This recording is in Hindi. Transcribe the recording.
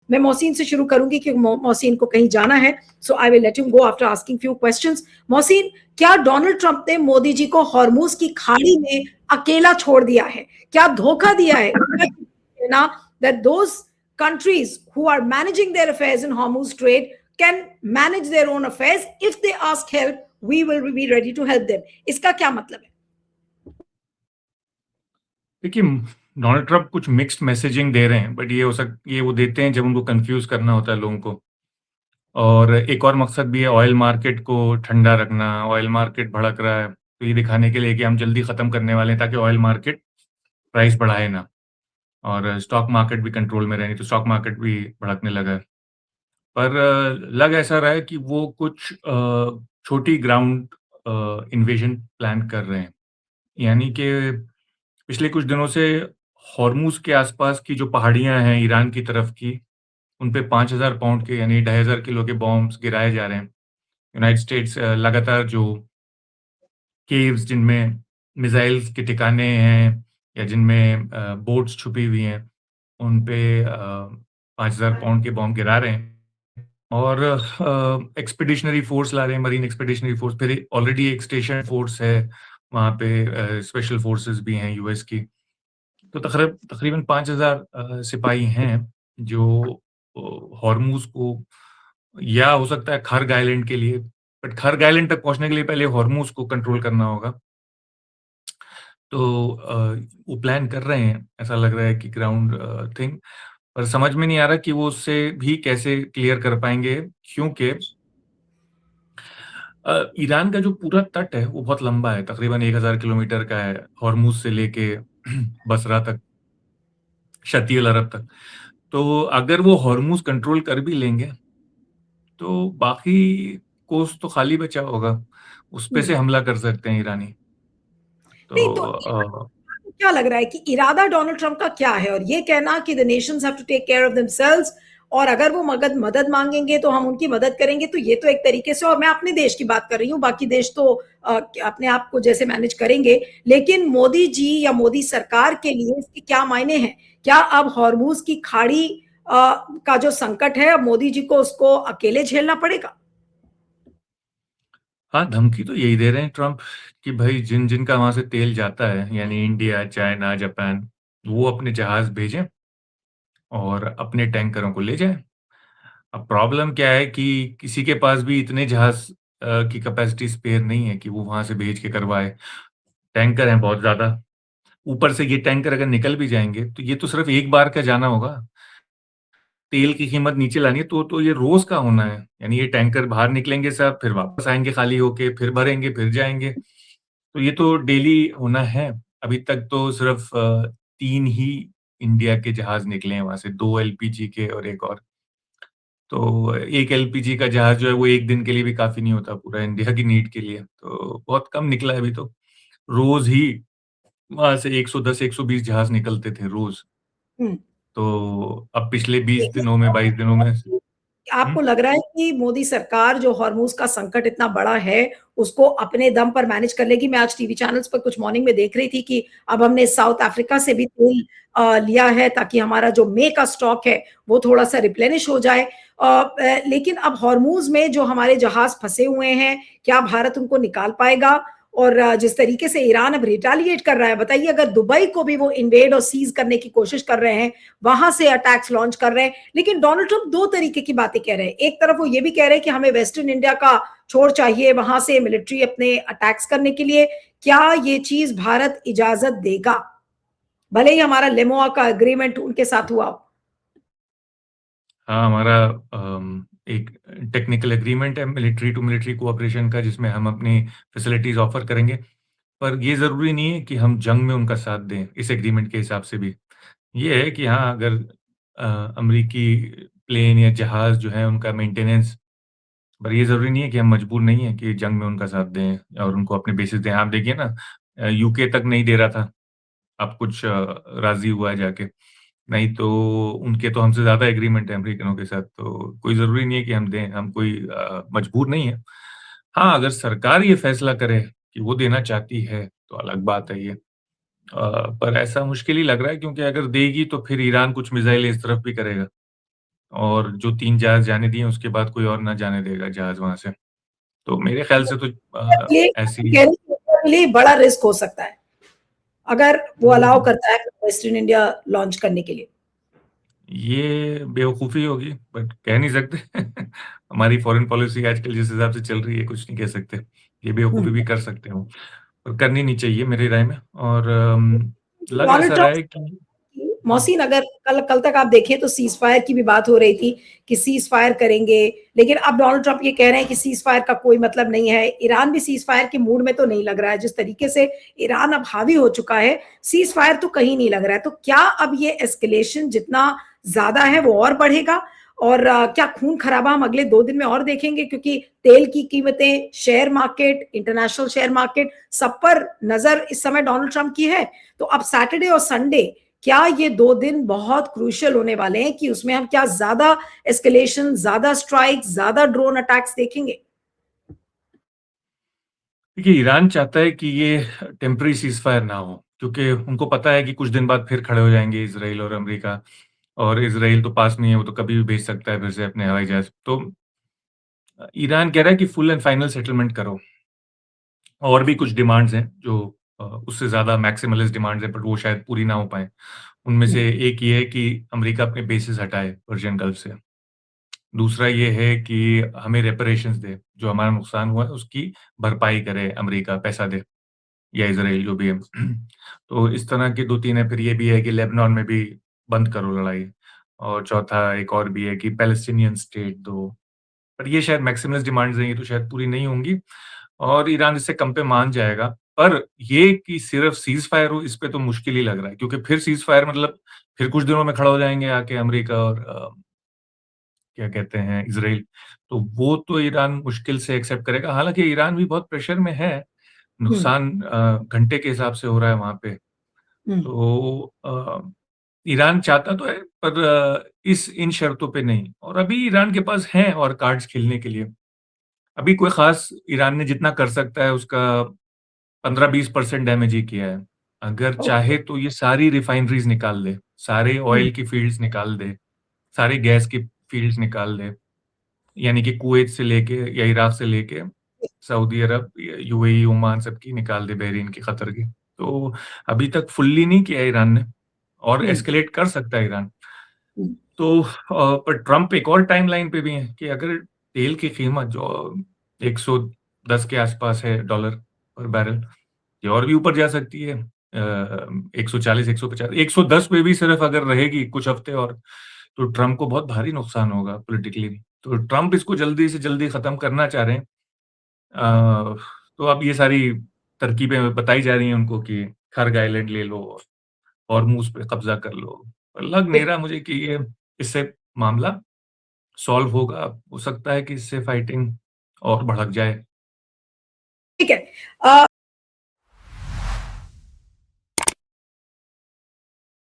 मैं मोहसिन से शुरू करूंगी क्योंकि मोहसिन को कहीं जाना है, so I will let him go after asking few questions. Mohsin, क्या डोनाल्ड ट्रंप ने मोदी जी को हॉर्मूज की खाड़ी में अकेला छोड़ दिया है? क्या धोखा दिया है ना that those countries who are managing their affairs in Hormuz trade can manage their own affairs? If they ask help, we will be ready to help them. इसका क्या मतलब है? देखिए, डोनाल्ड ट्रंप कुछ मिक्स्ड मैसेजिंग दे रहे हैं, बट ये वो देते हैं जब उनको कंफ्यूज करना होता है लोगों को। और एक और मकसद भी है, ऑयल मार्केट को ठंडा रखना। ऑयल मार्केट भड़क रहा है, तो ये दिखाने के लिए कि हम जल्दी खत्म करने वाले हैं, ताकि ऑयल मार्केट प्राइस बढ़ाए ना, और स्टॉक मार्केट भी कंट्रोल में रहे। नहीं तो स्टॉक मार्केट भी भड़कने लगा है। पर लग ऐसा रहा है कि वो कुछ छोटी ग्राउंड इन्वेजन प्लान कर रहे हैं। यानी कि पिछले कुछ दिनों से हॉर्मूज के आसपास की जो पहाड़ियां हैं ईरान की तरफ की, उन पे 5,000 पाउंड के यानी 2,500 किलो के बॉम्ब्स गिराए जा रहे हैं। यूनाइटेड स्टेट्स लगातार जो केव्स जिनमें मिसाइल्स के ठिकाने हैं या जिनमें बोट्स छुपी हुई हैं, उन पे 5,000 पाउंड के बॉम्ब गिरा रहे हैं। और एक्सपीडिशनरी फोर्स ला रहे हैं, मरीन एक्सपीडिशनरी फोर्स। फिर ऑलरेडी एक स्टेशन फोर्स है वहाँ पे, स्पेशल फोर्सेस भी हैं यूएस की। तो तकरीबन 5,000 सिपाही हैं जो हॉर्मूज को, या हो सकता है खर्ग आइलैंड के लिए, बट खर्ग आइलैंड तक पहुंचने के लिए पहले हॉर्मूज को कंट्रोल करना होगा। तो वो प्लान कर रहे हैं, ऐसा लग रहा है कि ग्राउंड थिंग, पर समझ में नहीं आ रहा कि वो उससे भी कैसे क्लियर कर पाएंगे, क्योंकि ईरान का जो पूरा तट है वो बहुत लंबा है, तकरीबन 1,000 किलोमीटर का है, हॉर्मूज से लेके बसरा तक, शती अल अरब तक। तो अगर वो हॉर्मूज कंट्रोल कर भी लेंगे, तो बाकी कोस्ट तो खाली बचा होगा, उस पे से हमला कर सकते हैं ईरानी। तो नहीं तो क्या लग रहा है कि इरादा डोनाल्ड ट्रंप का क्या है? और ये कहना कि the nations have to take care of themselves, और अगर वो मदद मांगेंगे तो हम उनकी मदद करेंगे, तो ये तो एक तरीके से, और मैं अपने देश की बात कर रही हूँ, बाकी देश तो अपने आप को जैसे मैनेज करेंगे, लेकिन मोदी जी या मोदी सरकार के लिए इसके क्या मायने हैं? क्या अब हॉर्मूज की खाड़ी का जो संकट है, अब मोदी जी को उसको अकेले झेलना पड़ेगा? हाँ, धमकी तो यही दे रहे हैं ट्रंप कि भाई जिन जिन का वहां से तेल जाता है, यानी इंडिया, चाइना, जापान, वो अपने जहाज भेजें और अपने टैंकरों को ले जाएं। अब प्रॉब्लम क्या है कि किसी के पास भी इतने जहाज की कैपेसिटी स्पेयर नहीं है कि वो वहां से भेज के करवाए। टैंकर हैं बहुत ज्यादा, ऊपर से ये टैंकर अगर निकल भी जाएंगे तो ये तो सिर्फ एक बार का जाना होगा। तेल की कीमत नीचे लानी है तो ये रोज का होना है। यानी ये टैंकर बाहर निकलेंगे सब, फिर वापस आएंगे खाली होके, फिर भरेंगे, फिर जाएंगे। तो ये तो डेली होना है। अभी तक तो सिर्फ 3 ही इंडिया के जहाज निकले हैं वहां से, 2 एलपीजी के और एक और। तो एक एलपीजी का जहाज जो है वो एक दिन के लिए भी काफी नहीं होता पूरा इंडिया की नीड के लिए, तो बहुत कम निकला है अभी तो। रोज ही वहां से 110 120 जहाज निकलते थे रोज। हम्म। तो अब पिछले 20 दिनों में, 22 दिनों में आपको लग रहा है कि मोदी सरकार जो हॉर्मूज का संकट इतना बड़ा है उसको अपने दम पर मैनेज कर लेगी? मैं आज टीवी चैनल्स पर कुछ मॉर्निंग में देख रही थी कि अब हमने साउथ अफ्रीका से भी तेल लिया है ताकि हमारा जो मे का स्टॉक है वो थोड़ा सा रिप्लेनिश हो जाए। लेकिन अब हॉर्मूज में जो हमारे जहाज फंसे हुए हैं, क्या भारत उनको निकाल पाएगा? और जिस तरीके से ईरान अब रिटालिएट कर रहा है, बताइए, अगर दुबई को भी वो इन्वेड और सीज करने की कोशिश कर रहे हैं, वहां से अटैक्स लॉन्च कर रहे हैं, लेकिन डोनाल्ड ट्रंप दो तरीके की बातें कह रहे हैं। एक तरफ वो ये भी कह रहे हैं कि हमें वेस्टर्न इंडिया का छोड़ चाहिए वहां से मिलिट्री अपने अटैक्स करने के लिए। क्या ये चीज भारत इजाजत देगा, भले ही हमारा लेमोआ का एग्रीमेंट उनके साथ हुआ हो? हाँ, हमारा एक टेक्निकल एग्रीमेंट है मिलिट्री टू मिलिट्री कोऑपरेशन का, जिसमें हम अपनी फैसिलिटीज ऑफर करेंगे। पर ये ज़रूरी नहीं है कि हम जंग में उनका साथ दें, इस एग्रीमेंट के हिसाब से भी। ये है कि हाँ, अगर अमरीकी प्लेन या जहाज़ जो है उनका मेंटेनेंस, पर ये ज़रूरी नहीं है कि हम मजबूर नहीं हैं कि जंग में उनका साथ दें और उनको अपने बेसिस दें। आप देखिए ना, यूके तक नहीं दे रहा था, अब कुछ राज़ी हुआ है जाके। नहीं तो उनके तो हमसे ज़्यादा एग्रीमेंट है अमेरिकनों के साथ, तो कोई ज़रूरी नहीं है कि हम दें, हम कोई मजबूर नहीं है। हाँ, अगर सरकार ये फैसला करे कि वो देना चाहती है, तो अलग बात है ये। पर ऐसा मुश्किल ही लग रहा है, क्योंकि अगर देगी तो फिर ईरान कुछ मिसाइल इस तरफ भी करेगा। और जो 3 जहाज़ जाने दिए उसके बाद कोई और ना जाने देगा जहाज़ वहाँ से। तो मेरे ख़्याल से तो लिए ऐसी कह रही हूँ के लिए बड़ा रिस्क हो सकता है, अगर वो अलाउ हुँ, करता है वेस्ट इन इंडिया लॉन्च करने के लिए। ये बेवकूफ़ी होगी बट कह नहीं सकते। हमारी फ़ॉरेन पॉलिसी आजकल जिस हिसाब से चल रही है कुछ नहीं कह सकते। ये बेवकूफ़ी हुँ। भी कर सकते हो, पर करनी नहीं चाहिए मेरी राय में और लग डोनाल्ड ऐसा ट्रम्प रहा है कि की हुँ, मोहसिन अगर कल तक आप देखें तो सीज़फायर की भी बात हो रही थी कि सीज़फायर करेंगे, लेकिन अब डोनाल्ड ट्रम्प ये कह रहे हैं कि सीज़फायर का कोई मतलब नहीं है। ईरान भी सीज़फायर के मूड में तो नहीं लग रहा है, जिस तरीके से ईरान अब हावी हो चुका है, सीज़फायर तो कहीं नहीं लग रहा है। तो क्या अब ये एस्केलेशन जितना ज़्यादा है वो और बढ़ेगा? और क्या खून-खराबा हम अगले 2 दिन में और देखेंगे? क्योंकि तेल की कीमतें, share market, international share market सब पर नज़र इस समय डोनाल्ड ट्रम्प की है। तो अब सैटरडे और संडे क्या ये 2 दिन बहुत क्रूशियल होने वाले हैं कि उसमें हम क्या ज़्यादा एस्केलेशन, ज़्यादा स्ट्राइक, ज़्यादा ड्रोन अटैक्स देखेंगे? देखिए ईरान चाहता है कि ये टेम्परेरी सीज़फायर ना हो, क्योंकि उनको पता है कि कुछ दिन बाद फिर खड़े हो जाएँगे इज़राइल और अमेरिका और इज़राइल तो पास में ही है, वो तो कभी भी भेज सकता है फिर से अपने हवाई जहाज़। तो ईरान कह रहा है कि फुल एंड फाइनल सेटलमेंट करो। और भी कुछ डिमांड्स हैं जो उससे ज़्यादा मैक्सिमलिस्ट डिमांड्स हैं, बट वो शायद पूरी ना हो पाएँ। उनमें हुँ, से एक ये है कि अमेरिका अपने बेसेस हटाए पर्शियन गल्फ से। दूसरा ये है कि हमें रिपेरेशंस दे, जो हमारा नुकसान हुआ है उसकी भरपाई करे अमेरिका, पैसा दे या इज़राइल जो भी है। तो इस तरह के 2-3 है, फिर ये भी है कि लेबनान में भी बंद करो लड़ाई और चौथा एक और भी है कि पैलेस्टीनियन स्टेट दो। पर ये शायद मैक्सिमलिस्ट डिमांड्स हैं, ये तो शायद पूरी नहीं होंगी और ईरान इससे कम पे मान जाएगा। पर ये कि सिर्फ़ सीज़फायर हो, इस पे तो मुश्किल ही लग रहा है क्योंकि फिर सीज़फायर मतलब फिर कुछ दिनों में खड़ा हो जाएँगे आके अमेरिका और क्या कहते हैं इज़राइल। तो वो तो ईरान मुश्किल से एक्सेप्ट करेगा। हालाँकि ईरान भी बहुत प्रेशर में है, हुँ, नुकसान घंटे के हिसाब से हो रहा है वहाँ पे। हुँ, तो ईरान चाहता तो है पर इस इन शर्तों पे नहीं और अभी ईरान के पास हैं और कार्ड्स खेलने के लिए। अभी कोई ख़ास ईरान ने जितना कर सकता है उसका 15-20% डैमेज ही किया है। अगर ओके, चाहे तो ये सारी रिफाइनरीज़ निकाल दे, सारे हुँ, ऑयल की फ़ील्ड्स निकाल दे, सारे गैस की फ़ील्ड्स निकाल दे, यानी कि कुवैत से लेके या इराक से लेके सऊदी अरब, यूएई, ओमान सबकी निकाल दे, बहरीन की, कतर की। तो अभी तक फुल्ली नहीं किया है ईरान ने और हुँ, एस्केलेट कर सकता है ईरान। हुँ, तो पर ट्रम्प एक और टाइमलाइन पे भी हैं कि अगर तेल की कीमत जो 110 के आसपास है डॉलर पर बैरल, ये और भी ऊपर जा सकती है 140, 150, 110 पे भी सिर्फ अगर रहेगी कुछ हफ्ते और, तो ट्रम्प को बहुत भारी नुकसान होगा पॉलिटिकली। तो ट्रम्प इसको जल्दी से जल्दी खत्म करना चाह रहे हैं। तो अब ये सारी तरकीबें बताई जा रही हैं उनको कि खर्ग आइलैंड ले लो, हॉर्मूज़ पे कब्ज़ा कर लो। लग नहीं ठीक रहा मुझे कि ये इससे मामला सॉल्व होगा। हो सकता है कि इससे फाइटिंग और भड़क जाए। ठीक है।